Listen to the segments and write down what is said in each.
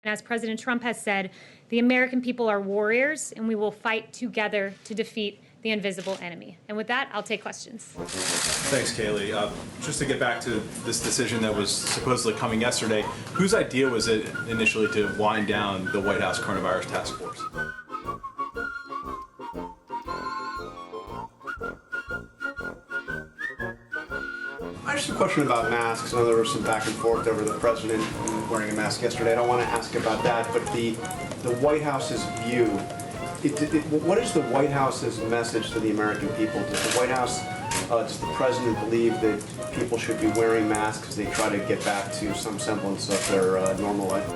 As President Trump has said, the American people are warriors, and we will fight together to defeat the invisible enemy. And with that, I'll take questions. Thanks, Kayleigh. Just to get back to this decision that was supposedly coming yesterday, whose idea was it initially to wind down the White House coronavirus task force? I just have a question about masks. I know there was some back and forth over the president wearing a mask yesterday. I don't want to ask about that, but the White House's view, what is the White House's message to the American people? Does the White House, does the president believe that people should be wearing masks as they try to get back to some semblance of their normal life?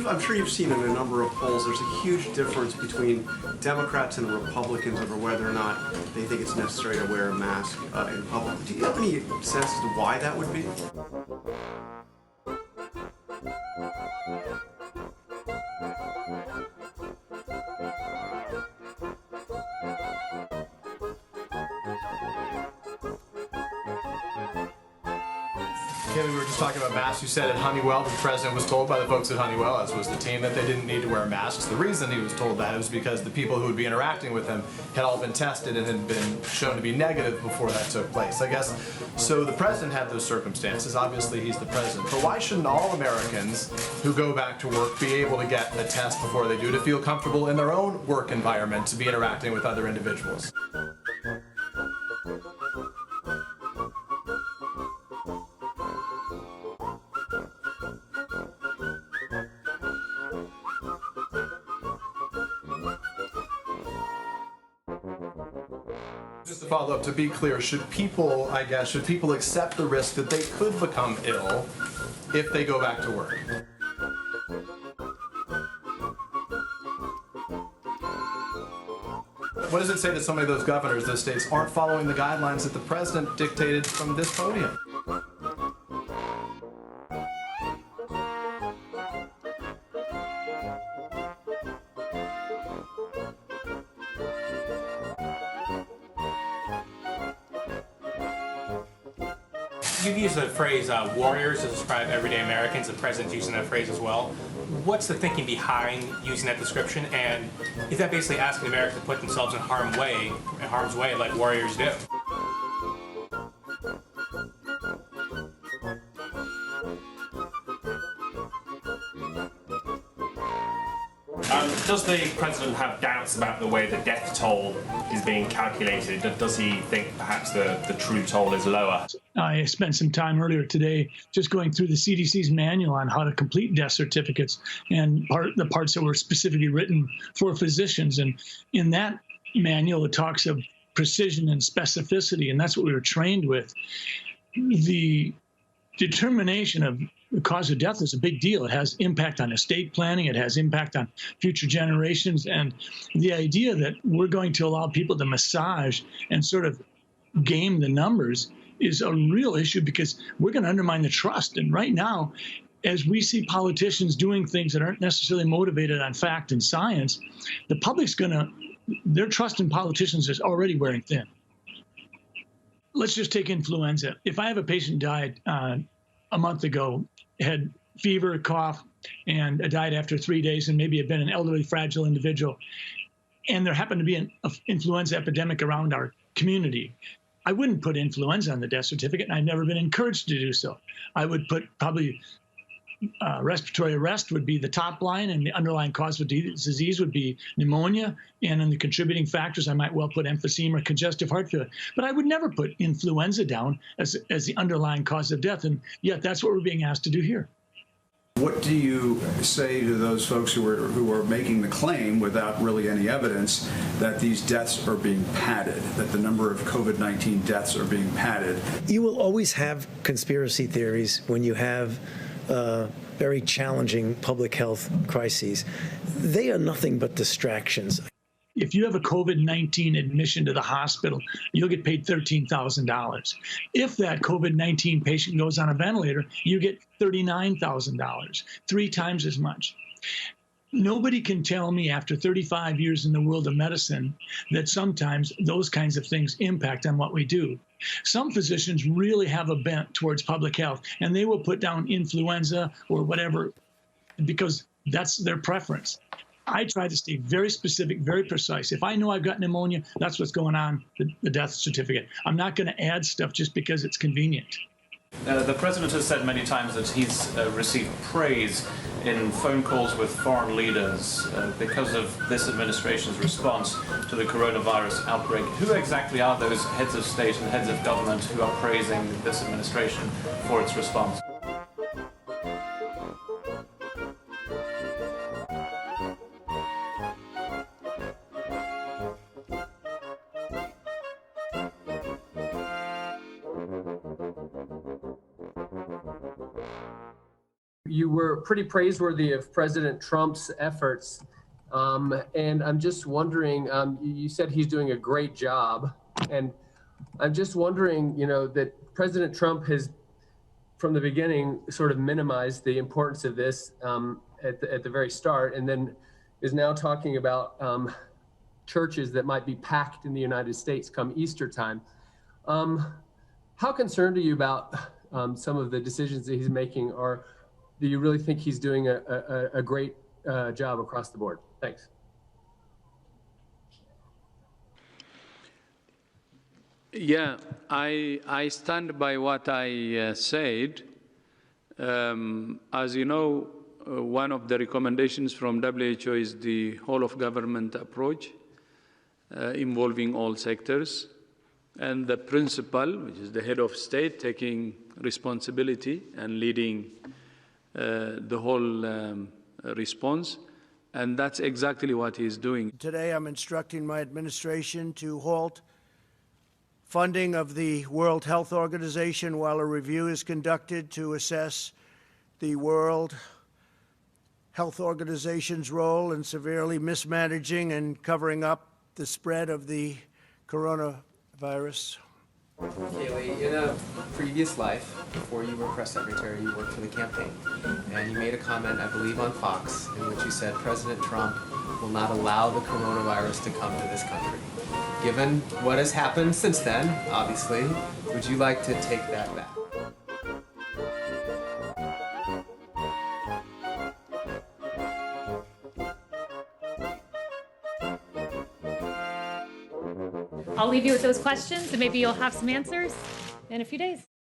I'm sure you've seen in a number of polls, there's a huge difference between Democrats and Republicans over whether or not they think it's necessary to wear a mask in public. Do you have any sense as to why that would be? Kayleigh, we were just talking about masks. You said at Honeywell, the president was told by the folks at Honeywell, as was the team, that they didn't need to wear masks. The reason he was told that was because the people who would be interacting with him had all been tested and had been shown to be negative before that took place. I guess, so the president had those circumstances. Obviously, he's the president. But why shouldn't all Americans who go back to work be able to get a test before they do to feel comfortable in their own work environment to be interacting with other individuals? Just to follow up, to be clear, should people accept the risk that they could become ill if they go back to work? What does it say to so many of those governors, those states, aren't following the guidelines that the president dictated from this podium? You've used the phrase warriors to describe everyday Americans. The president's using that phrase as well. What's the thinking behind using that description? And is that basically asking Americans to put themselves in harm's way like warriors do? Does the president have doubts about the way the death toll is being calculated? Does he think perhaps the true toll is lower? I spent some time earlier today just going through the CDC's manual on how to complete death certificates and the parts that were specifically written for physicians. And in that manual, it talks of precision and specificity, and that's what we were trained with. The determination of the cause of death is a big deal. It has impact on estate planning. It has impact on future generations. And the idea that we're going to allow people to massage and sort of game the numbers is a real issue, because we're going to undermine the trust. And right now, as we see politicians doing things that aren't necessarily motivated on fact and science, the public's their trust in politicians is already wearing thin. Let's just take influenza. If I have a patient died a month ago, had fever, cough, and died after 3 days, and maybe had been an elderly, fragile individual, and there happened to be an influenza epidemic around our community, I wouldn't put influenza on the death certificate, and I've never been encouraged to do so. I would put probably respiratory arrest would be the top line, and the underlying cause of disease would be pneumonia, and in the contributing factors, I might well put emphysema or congestive heart failure. But I would never put influenza down as the underlying cause of death, and yet that's what we're being asked to do here. What do you say to those folks who are making the claim without really any evidence that these deaths are being padded, that the number of COVID-19 deaths are being padded? You will always have conspiracy theories when you have very challenging public health crises. They are nothing but distractions. If you have a COVID-19 admission to the hospital, you'll get paid $13,000. If that COVID-19 patient goes on a ventilator, you get $39,000, 3 times as much. Nobody can tell me after 35 years in the world of medicine that sometimes those kinds of things impact on what we do. Some physicians really have a bent towards public health, and they will put down influenza or whatever because that's their preference. I try to stay very specific, very precise. If I know I've got pneumonia, that's what's going on, the death certificate. I'm not going to add stuff just because it's convenient. The president has said many times that he's received praise in phone calls with foreign leaders because of this administration's response to the coronavirus outbreak. Who exactly are those heads of state and heads of government who are praising this administration for its response? You were pretty praiseworthy of President Trump's efforts, and I'm just wondering, you said he's doing a great job, and I'm just wondering, that President Trump has, from the beginning, sort of minimized the importance of this at the very start, and then is now talking about churches that might be packed in the United States come Easter time. How concerned are you about some of the decisions that he's making, or do you really think he's doing a great job across the board? Thanks. Yeah, I stand by what I said. As you know, one of the recommendations from WHO is the whole of government approach involving all sectors. And the principal, which is the head of state, taking responsibility and leading the whole response, and that's exactly what he's doing. Today, I'm instructing my administration to halt funding of the World Health Organization while a review is conducted to assess the World Health Organization's role in severely mismanaging and covering up the spread of the coronavirus. Kayleigh, in a previous life, before you were press secretary, you worked for the campaign, and you made a comment, I believe, on Fox, in which you said President Trump will not allow the coronavirus to come to this country. Given what has happened since then, obviously, would you like to take that back? I'll leave you with those questions, and maybe you'll have some answers in a few days.